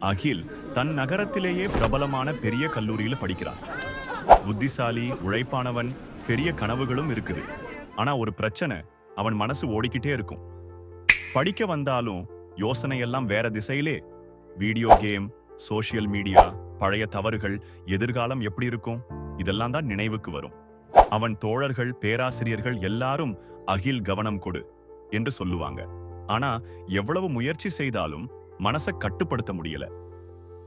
அகில் தன் நகரத்திலேயே பிரபலமான பெரிய கல்லூரியில படிக்கிறான். புத்திசாலி, உழைப்பானவன், பெரிய கனவுகளும் இருக்குது. ஆனா ஒரு பிரச்சனை, அவன் மனசு ஓடிக்கிட்டே இருக்கும். படிக்க வந்தாலும் யோசனை எல்லாம் வேற திசையிலே. வீடியோ கேம், சோசியல் மீடியா, பழைய தவறுகள், எதிர்காலம் எப்படி இருக்கும், இதெல்லாம் தான் நினைவுக்கு வரும். அவன் தோழர்கள், பேராசிரியர்கள் எல்லாரும் அகில் கவனம் கொடு என்று சொல்லுவாங்க. ஆனா எவ்வளவு முயற்சி செய்தாலும் மனசை கட்டுப்படுத்த முடியல.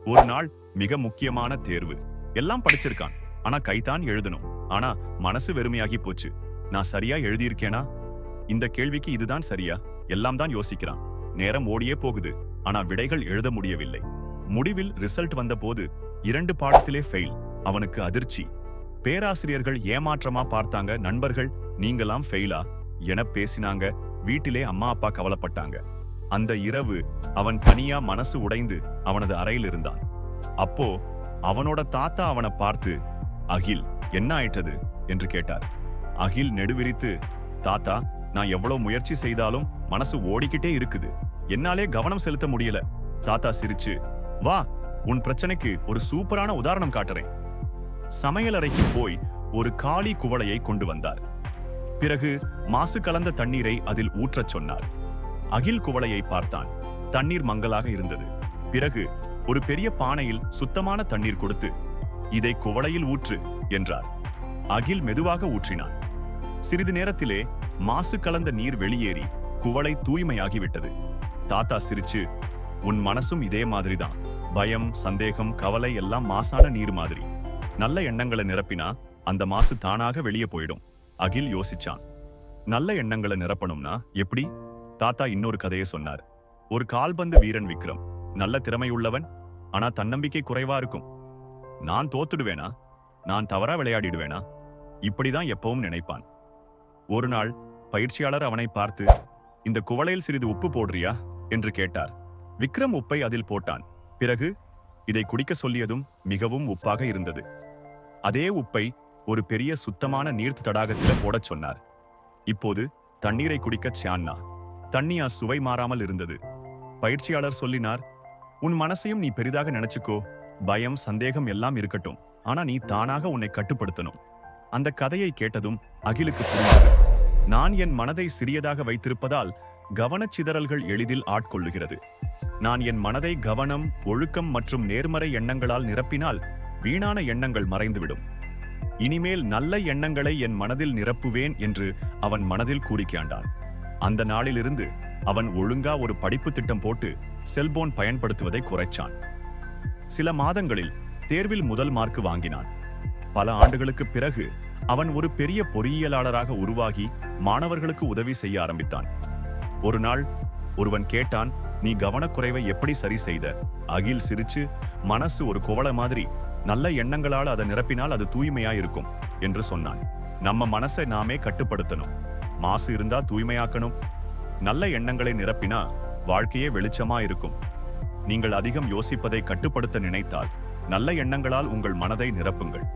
ஒரு நாள் மிக முக்கியமான தேர்வு. எல்லாம் படிச்சிருக்கான், ஆனா கைதான் எழுதணும். ஆனா மனசு வெறுமையாகி போச்சு. நான் சரியா எழுதியிருக்கேனா? இந்த கேள்விக்கு இதுதான் சரியா? எல்லாம் தான் யோசிக்கிறான். நேரம் ஓடியே போகுது, ஆனா விடைகள் எழுத முடியவில்லை. முடிவில் ரிசல்ட் வந்த போது 2 பாடத்திலே ஃபெயில். அவனுக்கு அதிர்ச்சி. பேராசிரியர்கள் ஏமாற்றமா பார்த்தாங்க. நண்பர்கள் நீங்களாம் ஃபெயிலா என பேசினாங்க. வீட்டிலே அம்மா அப்பா கவலைப்பட்டாங்க. அந்த இரவு அவன் தனியா மனசு உடைந்து அவனது அறையில் இருந்தான். அப்போ அவனோட தாத்தா அவனை பார்த்து, அகில் என்ன ஆயிட்டது என்று கேட்டார். அகில் நெடுவிரித்து, தாத்தா, நான் எவ்வளவு முயற்சி செய்தாலும் மனசு ஓடிக்கிட்டே இருக்குது, என்னாலே கவனம் செலுத்த முடியல. தாத்தா சிரிச்சு, வா, உன் பிரச்சனைக்கு ஒரு சூப்பரான உதாரணம் காட்டுறேன். சமையலறைக்கு போய் ஒரு காலி குவளையை கொண்டு வந்தார். பிறகு மாசு கலந்த தண்ணீரை அதில் ஊற்றச் சொன்னார். அகில் குவளையை பார்த்தான். தண்ணீர் மங்கலாக இருந்தது. பிறகு ஒரு பெரிய பானையில் சுத்தமான தண்ணீர் கொடுத்து, இதை குவளையில் ஊற்று என்றார். அகில் மெதுவாக ஊற்றினான். சிறிது நேரத்திலே மாசு கலந்த நீர் வெளியேறி குவளை தூய்மையாகிவிட்டது. தாத்தா சிரிச்சு, உன் மனசும் இதே மாதிரிதான். பயம், சந்தேகம், கவலை எல்லாம் மாசான நீர் மாதிரி. நல்ல எண்ணங்களை நிரப்பினா அந்த மாசு தானாக வெளியே போயிடும். அகில் யோசிச்சான். நல்ல எண்ணங்களை நிரப்பணும்னா எப்படி? தாத்தா இன்னொரு கதையை சொன்னார். ஒரு கால்பந்து வீரன் விக்ரம் நல்ல திறமையுள்ளவன், ஆனா தன்னம்பிக்கை குறைவா இருக்கும். நான் தோத்துடுவேனா, நான் தவறா விளையாடிடுவேனா, இப்படிதான் எப்பவும் நினைப்பான். ஒரு நாள் பயிற்சியாளர் அவனை பார்த்து, இந்த குவளையில் சிறிது உப்பு போடுறியா என்று கேட்டார். விக்ரம் உப்பை அதில் போட்டான். பிறகு இதை குடிக்க சொல்லியதும் மிகவும் உப்பாக இருந்தது. அதே உப்பை ஒரு பெரிய சுத்தமான நீர்த்த தடாகத்தில் போடச் சொன்னார். இப்போது தண்ணீரை குடிக்க சான்னா. தண்ணியா சுவை மாறாமல் இருந்தது. பயிற்சியாளர் சொல்லினார், உன் மனசையும் நீ பெரிதாக நினைச்சுக்கோ. பயம், சந்தேகம் எல்லாம் இருக்கட்டும், ஆனா நீ தானாக உன்னை கட்டுப்படுத்தணும். அந்த கதையை கேட்டதும் அகிலுக்கு புரிந்தது. நான் என் மனதை சிறியதாக வைத்திருப்பதால் கவனச்சிதறல்கள் எளிதில் ஆட்கொள்ளுகிறது. நான் என் மனதை கவனம், ஒழுக்கம் மற்றும் நேர்மறை எண்ணங்களால் நிரப்பினால் வீணான எண்ணங்கள் மறைந்துவிடும். இனிமேல் நல்ல எண்ணங்களை என் மனதில் நிரப்புவேன் என்று அவன் மனதில் கூறிக்காண்டான். அந்த நாளிலிருந்து அவன் ஒழுங்கா ஒரு படிப்பு திட்டம் போட்டு செல்போன் பயன்படுத்துவதை குறைச்சான். சில மாதங்களில் தேர்வில் முதல் மார்க் வாங்கினான். பல ஆண்டுகளுக்கு பிறகு அவன் ஒரு பெரிய பொறியியலாளராக உருவாகி மாணவர்களுக்கு உதவி செய்ய ஆரம்பித்தான். ஒரு நாள் ஒருவன் கேட்டான், நீ கவனக்குறைவை எப்படி சரி செய்த? அகில் சிரிச்சு, மனசு ஒரு குவளை மாதிரி, நல்ல எண்ணங்களால் அதை நிரப்பினால் அது தூய்மையா இருக்கும் என்று சொன்னான். நம்ம மனசை நாமே கட்டுப்படுத்தணும். மாசு இருந்தா தூய்மையாக்கணும். நல்ல எண்ணங்களை நிரப்பினா வாழ்க்கையே வெளிச்சமா இருக்கும். நீங்கள் அதிகம் யோசிப்பதை கட்டுப்படுத்த நினைத்தால் நல்ல எண்ணங்களால் உங்கள் மனதை நிரப்புங்கள்.